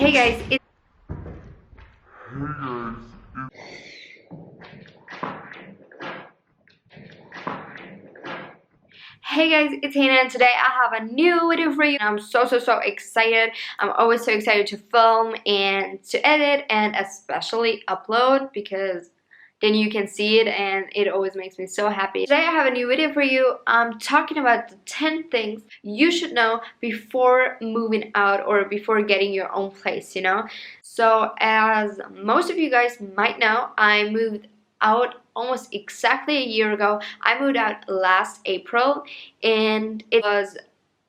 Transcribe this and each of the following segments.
Hey guys, it's Hannah and today I have a new video for you. I'm so excited. I'm always so excited to film and to edit and especially upload because then you can see it and it always makes me so happy. Today I have a new video for you. I'm talking about the 10 things you should know before moving out or before getting your own place, you know? So as most of you guys might know, I moved out almost exactly a year ago. I moved out last April and it was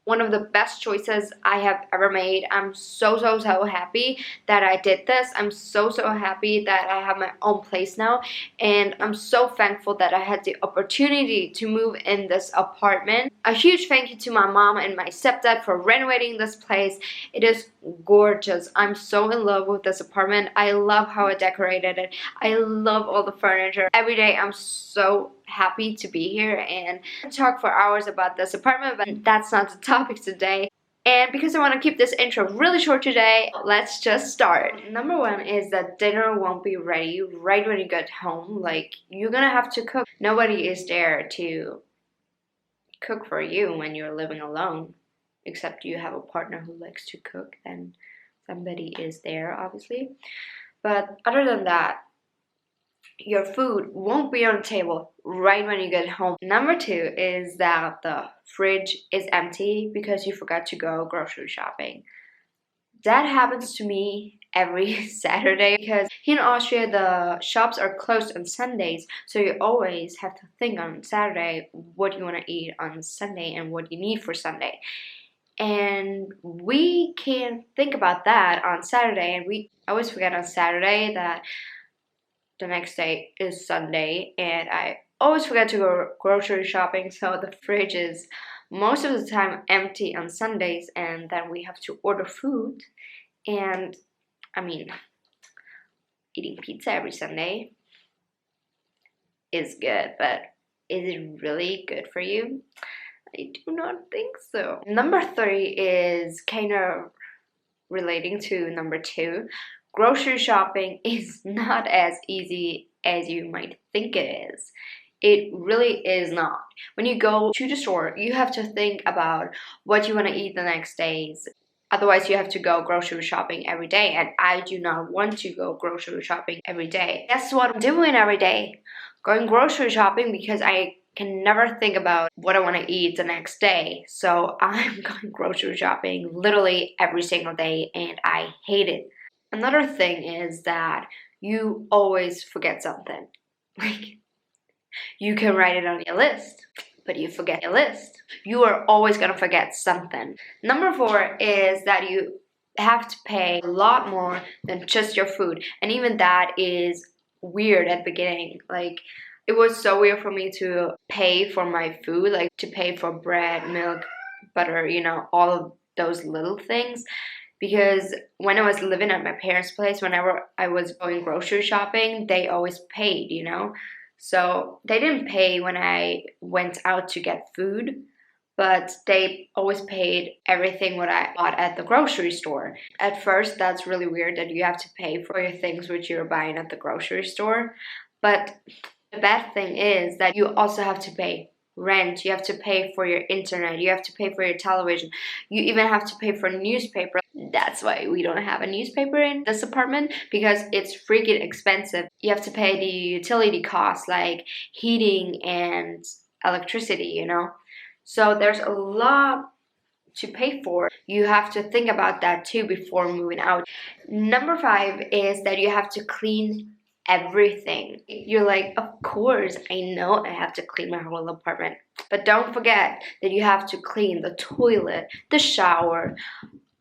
one of the best choices I have ever made. I'm so happy that I did this. I'm so happy that I have my own place now, and I'm so thankful that I had the opportunity to move in this apartment. A huge thank you to my mom and my stepdad for renovating this place. It is gorgeous. I'm so in love with this apartment. I love how I decorated it. I love all the furniture. Every day I'm so happy to be here and talk for hours about this apartment, but that's not the topic today. And because I want to keep this intro really short today, let's just start. Number one is that dinner won't be ready right when you get home. Like, you're gonna have to cook. Nobody is there to cook for you when you're living alone, except you have a partner who likes to cook, then somebody is there, obviously. But other than that, your food won't be on the table right when you get home. Number two is that the fridge is empty because you forgot to go grocery shopping. That happens to me every Saturday because here in Austria the shops are closed on Sundays, so you always have to think on Saturday what you want to eat on Sunday and what you need for Sunday. And we can think about that on Saturday, and we always forget on Saturday that the next day is Sunday, and I always forget to go grocery shopping, so the fridge is most of the time empty on Sundays, and then we have to order food. And I mean, eating pizza every Sunday is good, but is it really good for you? I do not think so. Number three is kind of relating to number two. Grocery shopping is not as easy as you might think it is. It really is not. When you go to the store, you have to think about what you want to eat the next days. Otherwise, you have to go grocery shopping every day, and I do not want to go grocery shopping every day. That's what I'm doing every day. Going grocery shopping because I can never think about what I want to eat the next day. So I'm going grocery shopping literally every single day, and I hate it. Another thing is that you always forget something. Like, you can write it on your list, but you forget your list. You are always gonna forget something. Number four is that you have to pay a lot more than just your food. And even that is weird at the beginning. Like, it was so weird for me to pay for my food, like to pay for bread, milk, butter, you know, all of those little things. Because when I was living at my parents' place, whenever I was going grocery shopping, they always paid, you know? So they didn't pay when I went out to get food, but they always paid everything what I bought at the grocery store. At first, that's really weird that you have to pay for your things which you're buying at the grocery store. But the bad thing is that you also have to pay rent, you have to pay for your internet, you have to pay for your television, you even have to pay for newspaper. That's why we don't have a newspaper in this apartment, because it's freaking expensive. You have to pay the utility costs like heating and electricity, you know. So there's a lot to pay for. You have to think about that too before moving out. Number five is that you have to clean everything. You're like, of course, I know I have to clean my whole apartment. But don't forget that you have to clean the toilet, the shower,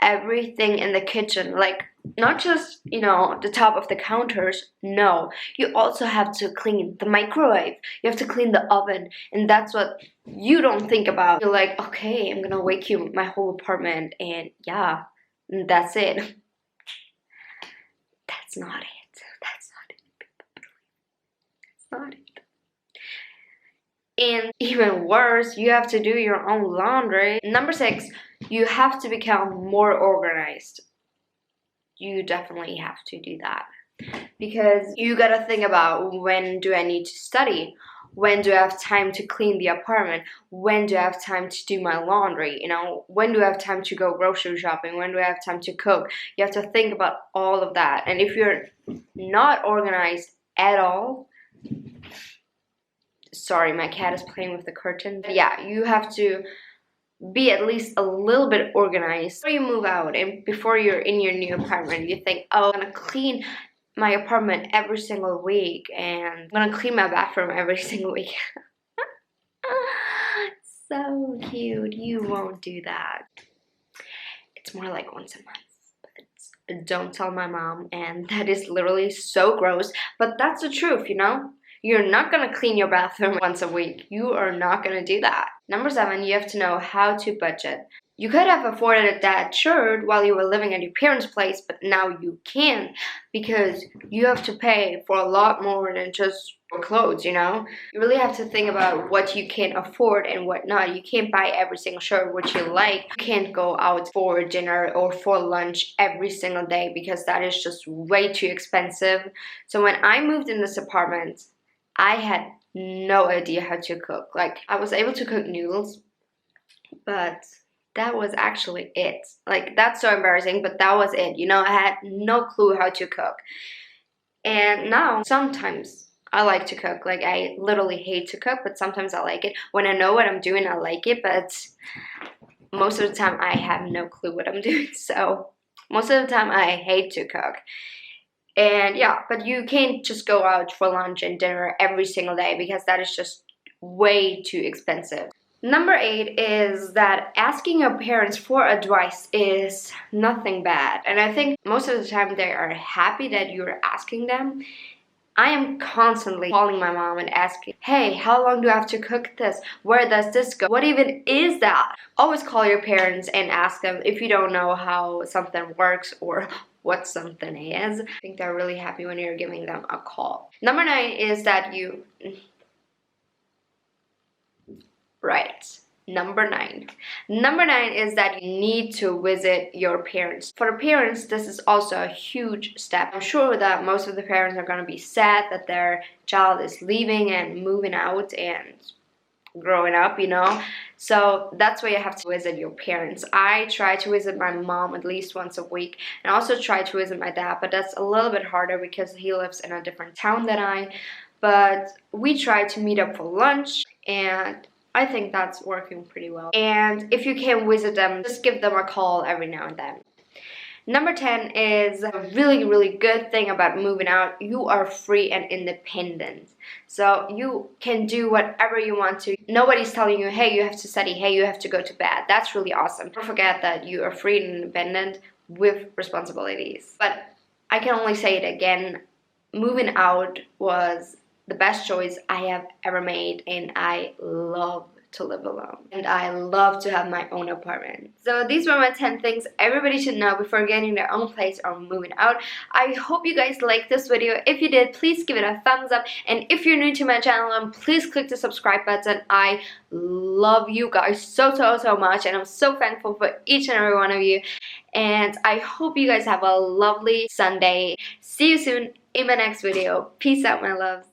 everything in the kitchen. Like, not just, you know, the top of the counters. No, you also have to clean the microwave. You have to clean the oven. And that's what you don't think about. You're like, okay, I'm gonna vacuum my whole apartment, and yeah, that's it. That's not it. Not it. And even worse, you have to do your own laundry. Number six, you have to become more organized. you definitely have to do that. Because you gotta think about, when do I need to study? When do I have time to clean the apartment? When do I have time to do my laundry? You know, when do I have time to go grocery shopping? When do I have time to cook? You have to think about all of that. And if you're not organized at all, sorry, my cat is playing with the curtain. But yeah, you have to be at least a little bit organized before you move out and before you're in your new apartment. You think, oh, I'm gonna clean my apartment every single week and I'm gonna clean my bathroom every single week. So cute. You won't do that. It's more like once a month. But don't tell my mom, and that is literally so gross, but that's the truth, you know? You're not gonna clean your bathroom once a week. You are not gonna do that. Number 7, you have to know how to budget. You could have afforded that shirt while you were living at your parents' place, but now you can't because you have to pay for a lot more than just for clothes, you know? You really have to think about what you can afford and what not. You can't buy every single shirt which you like. You can't go out for dinner or for lunch every single day because that is just way too expensive. So when I moved in this apartment, I had no idea how to cook. Like, I was able to cook noodles, but that was actually it. Like, that's so embarrassing, but that was it. You know, I had no clue how to cook. And now, sometimes I like to cook. Like, I literally hate to cook, but sometimes I like it. When I know what I'm doing, I like it, but most of the time, I have no clue what I'm doing. So, most of the time, I hate to cook. And yeah, but you can't just go out for lunch and dinner every single day because that is just way too expensive. Number 8 is that asking your parents for advice is nothing bad. And I think most of the time they are happy that you're asking them. I am constantly calling my mom and asking, hey, how long do I have to cook this? Where does this go? What even is that? Always call your parents and ask them if you don't know how something works or what something is. I think they're really happy when you're giving them a call. Number 9 is that you... Right. Number 9. Number 9 is that you need to visit your parents. For the parents, this is also a huge step. I'm sure that most of the parents are going to be sad that their child is leaving and moving out and growing up, you know. So that's why you have to visit your parents. I try to visit my mom at least once a week, and also try to visit my dad, but that's a little bit harder because he lives in a different town than I. But we try to meet up for lunch, and I think that's working pretty well. And if you can visit them, just give them a call every now and then. Number 10 is a really, really good thing about moving out. You are free and independent. So you can do whatever you want to. Nobody's telling you, hey, you have to study, hey, you have to go to bed. That's really awesome. Don't forget that you are free and independent with responsibilities. But I can only say it again, moving out was the best choice I have ever made, and I love to live alone, and I love to have my own apartment. So these were my 10 things everybody should know before getting their own place or moving out. I hope you guys liked this video. If you did, please give it a thumbs up, and if you're new to my channel, please click the subscribe button. I love you guys so much, and I'm so thankful for each and every one of you, and I hope you guys have a lovely Sunday. See you soon in my next video. Peace out, my loves.